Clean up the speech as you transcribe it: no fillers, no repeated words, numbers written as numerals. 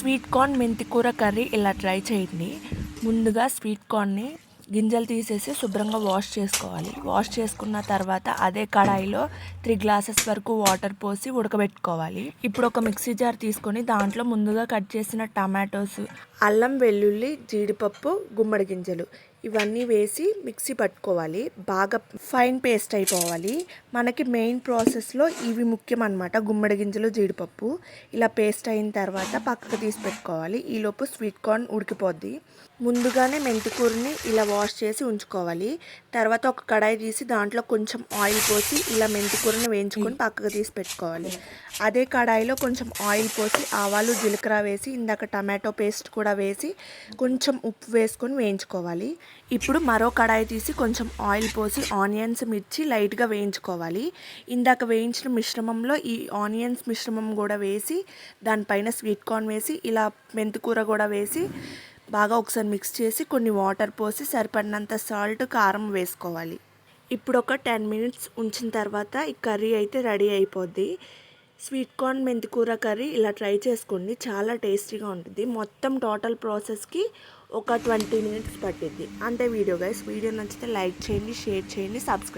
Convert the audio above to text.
Sweet corn మెంతికూర curry ఇలా try చేయండి. ముందుగా స్వీట్ కార్న్ని గింజలు తీసేసి శుభ్రంగా వాష్ చేసుకోవాలి. వాష్ చేసుకున్న తర్వాత అదే కడాయిలో 3 గ్లాసెస్ వరకు వాటర్ పోసి ఉడకబెట్టుకోవాలి. ఇప్పుడు ఒక మిక్సీ జార్ తీసుకొని దాంట్లో ముందుగా కట్ చేసిన టమాటోస్, అల్లం, వెల్లుల్లి, జీడిపప్పు, గుమ్మడి గింజలు ఇవన్నీ వేసి మిక్సీ పట్టుకోవాలి. బాగా ఫైన్ పేస్ట్ అయిపోవాలి. మనకి మెయిన్ ప్రాసెస్లో ఇవి ముఖ్యం అన్నమాట. గుమ్మడి గింజలు, జీడిపప్పు ఇలా పేస్ట్ అయిన తర్వాత పక్కకు తీసి పెట్టుకోవాలి. ఈలోపు స్వీట్ కార్న్ ఉడికిపోద్ది. ముందుగానే మెంతికూరని ఇలా వాష్ చేసి ఉంచుకోవాలి. తర్వాత ఒక కడాయి తీసి దాంట్లో కొంచెం ఆయిల్ పోసి ఇలా మెంతికూరని వేయించుకొని పక్కకు తీసి పెట్టుకోవాలి. అదే కడాయిలో కొంచెం ఆయిల్ పోసి ఆవాలు, జీలకర్ర వేసి ఇందాక టమాటో పేస్ట్ కూడా వేసి కొంచెం ఉప్పు వేసుకొని వేయించుకోవాలి. ఇప్పుడు మరో కడాయి తీసి కొంచెం ఆయిల్ పోసి ఆనియన్స్, మిర్చి లైట్గా వేయించుకోవాలి. ఇందాక వేయించిన మిశ్రమంలో ఈ ఆనియన్స్ మిశ్రమం కూడా వేసి దానిపైన స్వీట్ కార్న్ వేసి ఇలా మెంతికూర కూడా వేసి బాగా ఒకసారి మిక్స్ చేసి కొన్ని వాటర్ పోసి సరిపడినంత సాల్ట్, కారం వేసుకోవాలి. ఇప్పుడు ఒక 10 మినిట్స్ ఉంచిన తర్వాత ఈ కర్రీ అయితే రెడీ అయిపోద్ది. స్వీట్ కార్న్ మెంతికూర కర్రీ ఇలా ట్రై చేసుకోండి, చాలా టేస్టీగా ఉంటుంది. మొత్తం టోటల్ ప్రాసెస్కి ఒక 20 మినిట్స్ పట్టిద్ది. అంతే వీడియో గైస్. వీడియో నచ్చితే లైక్ చేయండి, షేర్ చేయండి, సబ్స్క్రైబ్.